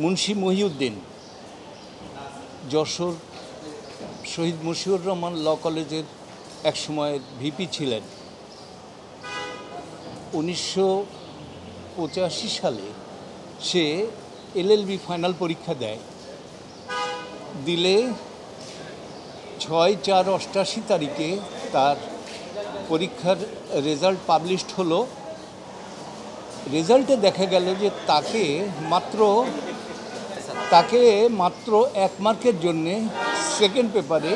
মুন্সি মহিউদ্দিন যশোর শহীদ মশিউর রহমান ল কলেজের এক সময়ের ভিপি ছিলেন। 1985 সালে সে এলএলবি ফাইনাল পরীক্ষা দেয়। দিলে 6/4/88 তারিখে তার পরীক্ষার রেজাল্ট পাবলিশড হলো। রেজাল্টে দেখা গেল যে তাকে মাত্র 1 মার্কের জন্যে সেকেন্ড পেপারে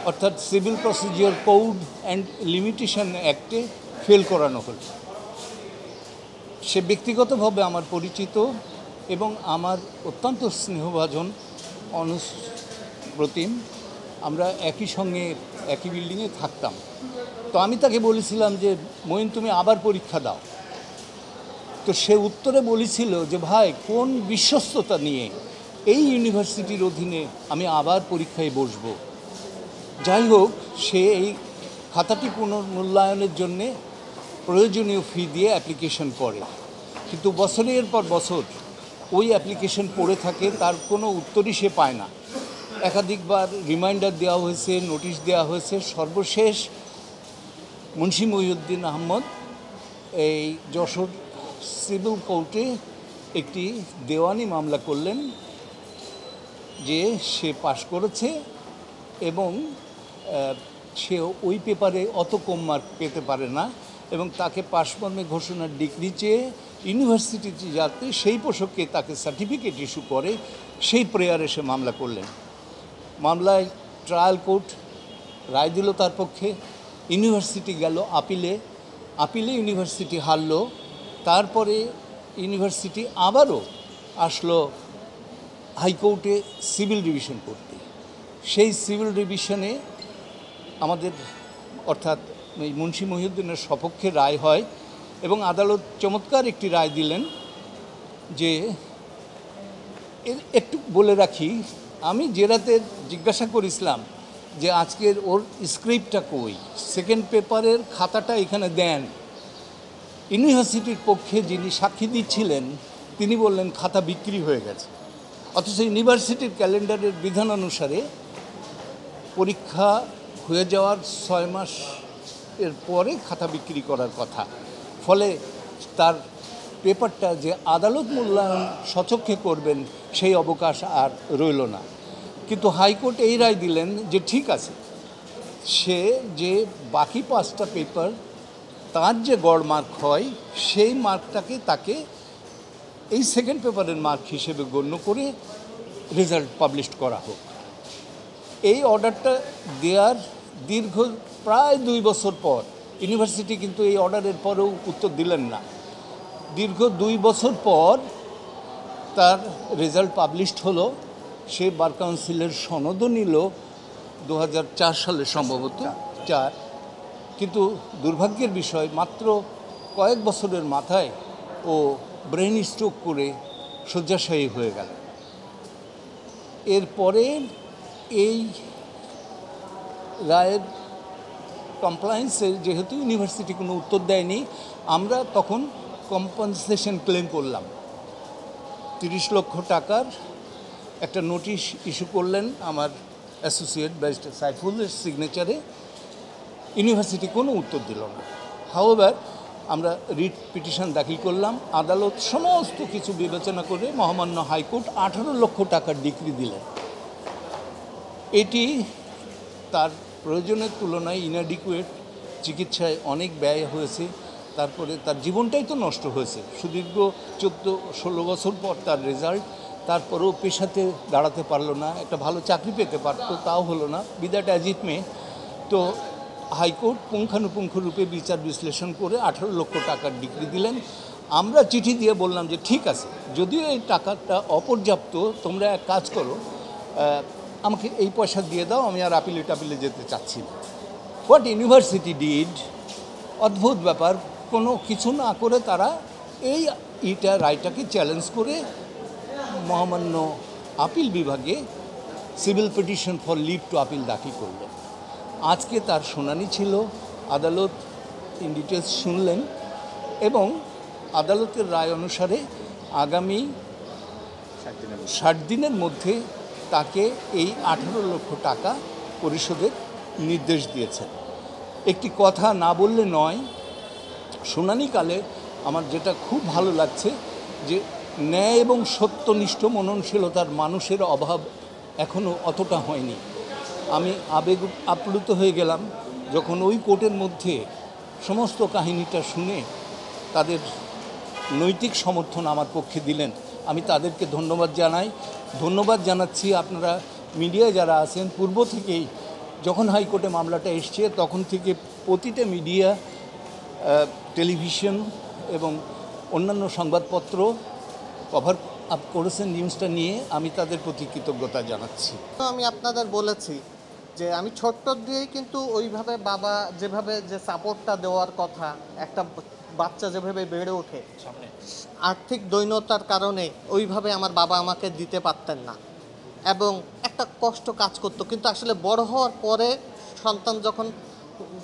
অর্থাৎ civil procedure code and limitation অ্যাক্টে ফেল করানো হলো। সে ব্যক্তিগতভাবে আমার পরিচিত এবং আমার অত্যন্ত স্নেহভাজন অনুপ্রতিম। আমরা একই সঙ্গে একই বিল্ডিংয়ে থাকতাম। তো আমি তাকে বলেছিলাম যে মঈন, তুমি আবার পরীক্ষা দাও। তো সে উত্তরে বলেছিল যে ভাই, কোন বিশ্বস্ততা নিয়ে এই ইউনিভার্সিটির অধীনে আমি আবার পরীক্ষায় বসব। যাই হোক, সে এই খাতাটি পুনর্মূল্যায়নের জন্যে প্রয়োজনীয় ফি দিয়ে অ্যাপ্লিকেশন করে, কিন্তু বছরের পর বছর ওই অ্যাপ্লিকেশন পড়ে থাকে, তার কোনো উত্তরই সে পায় না। একাধিকবার রিমাইন্ডার দেওয়া হয়েছে, নোটিশ দেওয়া হয়েছে। সর্বশেষ মুন্সি মহিউদ্দিন আহমদ এই যশোর সিভিল কোর্টে একটি দেওয়ানি মামলা করলেন যে সে পাশ করেছে এবং সে ওই পেপারে অত কম মার্ক পেতে পারে না এবং তাকে পাশ মর্মে ঘোষণার ডিগ্রি চেয়ে ইউনিভার্সিটিতে যাতে সেই পোশাকে তাকে সার্টিফিকেট ইস্যু করে, সেই প্রেয়ারে সে মামলা করলেন। মামলায় ট্রায়াল কোর্ট রায় দিল তার পক্ষে। ইউনিভার্সিটি গেল আপিলে ইউনিভার্সিটি হারল। তারপরে ইউনিভার্সিটি আবারও আসলো হাইকোর্টে সিভিল রিভিশন করতে। সেই সিভিল রিভিশনে আমাদের অর্থাৎ এই মুন্সি মহিউদ্দিনের সপক্ষে রায় হয় এবং আদালত চমৎকার একটি রায় দিলেন। যে একটু বলে রাখি, আমি যে রাতে জিজ্ঞাসা করেছিলাম যে আজকের ওর স্ক্রিপ্টটা কই, সেকেন্ড পেপারের খাতাটা এখানে দেন, ইউনিভার্সিটির পক্ষে যিনি সাক্ষী দিচ্ছিলেন তিনি বললেন খাতা বিক্রি হয়ে গেছে। অথচ ইউনিভার্সিটির ক্যালেন্ডারের বিধান অনুসারে পরীক্ষা হয়ে যাওয়ার 6 মাস এর পরে খাতা বিক্রি করার কথা। ফলে তার পেপারটা যে আদালত মূল্যায়ন সচক্ষে করবেন সেই অবকাশ আর রইল না। কিন্তু হাইকোর্ট এই রায় দিলেন যে ঠিক আছে, সে যে বাকি 5টা পেপার তার যে গড় মার্ক হয় সেই মার্কটাকে তাকে এই সেকেন্ড পেপারের মার্ক হিসেবে গণ্য করে রেজাল্ট পাবলিশ করা হোক। এই অর্ডারটা দেওয়ার দীর্ঘ প্রায় 2 বছর পর, ইউনিভার্সিটি কিন্তু এই অর্ডারের পরেও উত্তর দিলেন না। দীর্ঘ 2 বছর পর তার রেজাল্ট পাবলিশড হলো। সে বার কাউন্সিলের সনদও নিল 2004 সালে, সম্ভবত 4। কিন্তু দুর্ভাগ্যের বিষয়, মাত্র কয়েক বছরের মাথায় ও ব্রেন স্ট্রোক করে শয্যাশায়ী হয়ে গেল। এরপরে এই রায়ের কমপ্লায়েন্সে যেহেতু ইউনিভার্সিটি কোনো উত্তর দেয়নি, আমরা তখন কম্পেনসেশন ক্লেম করলাম। 30 লক্ষ টাকার একটা নোটিশ ইস্যু করলেন আমার অ্যাসোসিয়েট ব্যারিস্টার সাইফুলের সিগনেচারে। ইউনিভার্সিটি কোনো উত্তর দিল না। হাউএভার আমরা রিট পিটিশন দাখিল করলাম। আদালত সমস্ত কিছু বিবেচনা করে মহামান্য হাইকোর্ট 18 লক্ষ টাকার ডিক্রি দিলেন। এটি তার প্রয়োজনের তুলনায় ইনঅ্যাডিকুয়েট। চিকিৎসায় অনেক ব্যয় হয়েছে, তারপরে তার জীবনটাই তো নষ্ট হয়েছে। সুদীর্ঘ 14-16 বছর পর তার রেজাল্ট, তারপরেও পেশাতে দাঁড়াতে পারলো না, একটা ভালো চাকরি পেতে পারতো, তাও হলো না। বিদ্যাটা অ্যাজিট মেয়ে। তো হাইকোর্ট পুঙ্খানুপুঙ্খরূপে বিচার বিশ্লেষণ করে 18 লক্ষ টাকার ডিক্রি দিলেন। আমরা চিঠি দিয়ে বললাম যে ঠিক আছে, যদিও এই টাকাটা অপর্যাপ্ত, তোমরা এক কাজ করো, আমাকে এই পয়সা দিয়ে দাও, আমি আর আপিলে যেতে চাচ্ছি না। হোয়াট ইউনিভার্সিটি ডিড, অদ্ভুত ব্যাপার, কোনো কিছু না করে তারা এই রায়টাকে চ্যালেঞ্জ করে মহামান্য আপিল বিভাগে civil petition for leave to appeal দাখিল করলেন। আজকে তার শুনানি ছিল। আদালত ইন ডিটেলস শুনলেন এবং আদালতের রায় অনুসারে আগামী 60 দিনের মধ্যে তাকে এই 18 লক্ষ টাকা পরিশোধের নির্দেশ দিয়েছেন। একটি কথা না বললে নয়, শুনানিকালে আমার যেটা খুব ভালো লাগছে যে ন্যায় এবং সত্যনিষ্ঠ মননশীলতার মানুষের অভাব এখনও অতটা হয়নি। আমি আবেগ আপ্লুত হয়ে গেলাম যখন ওই কোর্টের মধ্যে সমস্ত কাহিনীটা শুনে তাদের নৈতিক সমর্থন আমার পক্ষে দিলেন। আমি তাদেরকে ধন্যবাদ জানাই। ধন্যবাদ জানাচ্ছি আপনারা মিডিয়ায় যারা আছেন, পূর্ব থেকেই যখন হাইকোর্টে মামলাটা এসছে তখন থেকে প্রতিটা মিডিয়া, টেলিভিশন এবং অন্যান্য সংবাদপত্র কভার আপ করেছেন নিউজটা নিয়ে। আমি তাদের প্রতি কৃতজ্ঞতা জানাচ্ছি। আমি আপনাদের বলেছি যে আমি ছোট্ট দিয়েই কিন্তু ওইভাবে বাবা যেভাবে যে সাপোর্টটা দেওয়ার কথা, একটা বাচ্চা যেভাবে বেড়ে ওঠে আর্থিক দৈন্যতার কারণে ওইভাবে আমার বাবা আমাকে দিতে পারতেন না এবং একটা কষ্ট কাজ করতো। কিন্তু আসলে বড় হওয়ার পরে সন্তান যখন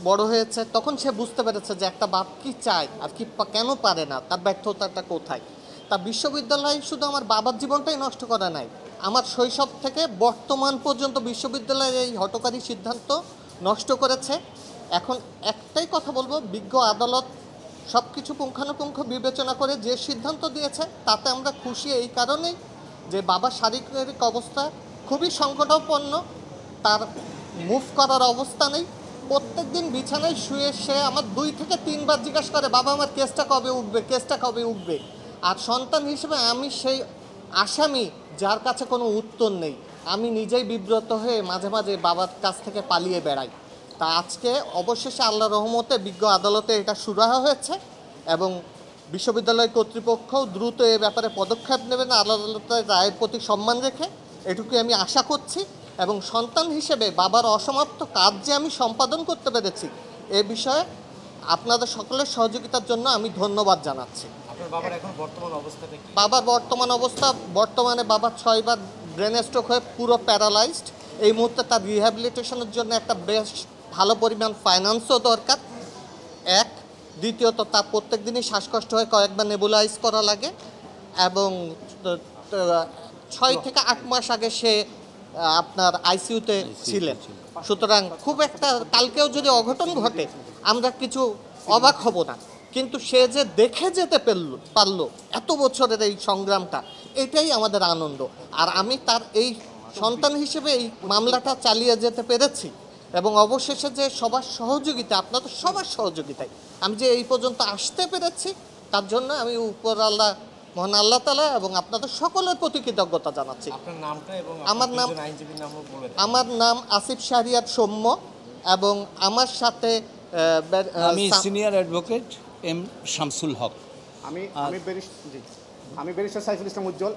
বড় হয়েছে তখন সে বুঝতে পেরেছে যে একটা বাপ কী চায় আর কি কেন পারে না, তার ব্যর্থতাটা কোথায়। তা বিশ্ববিদ্যালয় শুধু আমার বাবার জীবনটাই নষ্ট করে নাই, আমার শৈশব থেকে বর্তমান পর্যন্ত বিশ্ববিদ্যালয়ের এই হঠকারী সিদ্ধান্ত নষ্ট করেছে। এখন একটাই কথা বলবো, বিজ্ঞ আদালত সব কিছু পুঙ্খানুপুঙ্খ বিবেচনা করে যে সিদ্ধান্ত দিয়েছে তাতে আমরা খুশি এই কারণেই যে বাবার শারীরিক অবস্থা খুবই সংকটাপন্ন, তার মুভ করার অবস্থা নেই। প্রত্যেক দিন বিছানায় শুয়ে সে আমার 2 থেকে 3 বার জিজ্ঞাসা করে, বাবা আমার কেসটা কবে উঠবে, কেসটা কবে উঠবে। আর সন্তান হিসেবে আমি সেই আসামি যার কাছে কোনো উত্তর নেই। আমি নিজেই বিব্রত হয়ে মাঝে মাঝে বাবার কাছ থেকে পালিয়ে বেড়াই। তা আজকে অবশেষে আল্লাহর রহমতে বিজ্ঞ আদালতে এটা সুরাহা হয়েছে এবং বিশ্ববিদ্যালয় কর্তৃপক্ষও দ্রুত এ ব্যাপারে পদক্ষেপ নেবেন আদালতের রায়ের প্রতি সম্মান রেখে, এটুকুই আমি আশা করছি। এবং সন্তান হিসেবে বাবার অসমাপ্ত কাজ যে আমি সম্পাদন করতে পেরেছি এ বিষয়ে আপনাদের সকলের সহযোগিতার জন্য আমি ধন্যবাদ জানাচ্ছি। বাবার বর্তমান অবস্থা, বর্তমানে বাবা 6 বার ব্রেন স্ট্রোক হয়ে পুরো প্যারালাইজড। এই মুহূর্তে তার রিহ্যাবিলিটেশনের জন্য একটা বেশ ভালো পরিমাণ ফাইন্যান্সও দরকার, এক। দ্বিতীয়ত তার প্রত্যেক দিনই শ্বাসকষ্ট হয়ে কয়েকবার নেবুলাইজ করা লাগে এবং 6 থেকে 8 মাস আগে সে আপনার আইসিইউতে ছিলেন। সুতরাং খুব একটা কালকেও যদি অঘটন ঘটে আমরা কিছু অবাক হব না, কিন্তু সে যে দেখে যেতে পারলো এত বছরের এই সংগ্রামটা, এটাই আমাদের আনন্দ। আর আমি তার এই সন্তান হিসেবে এই মামলাটা চালিয়ে যেতে পেরেছি এবং অবশেষে যে সবার সহযোগিতা, আপনাদের সবার সহযোগিতায় আমি যে এই পর্যন্ত আসতে পেরেছি তার জন্য আমি উপর আল্লাহ, মহান আল্লাহ তাআলা এবং আপনাদের সকলের প্রতি কৃতজ্ঞতা জানাচ্ছি। আমার নাম আসিফ শাহরিয়ার সৌম্য এবং আমার সাথে আমি সিনিয়র অ্যাডভোকেট এম শামসুল হক। আমি ব্যারিস্টার সাইফুল ইসলাম উজ্জ্বল।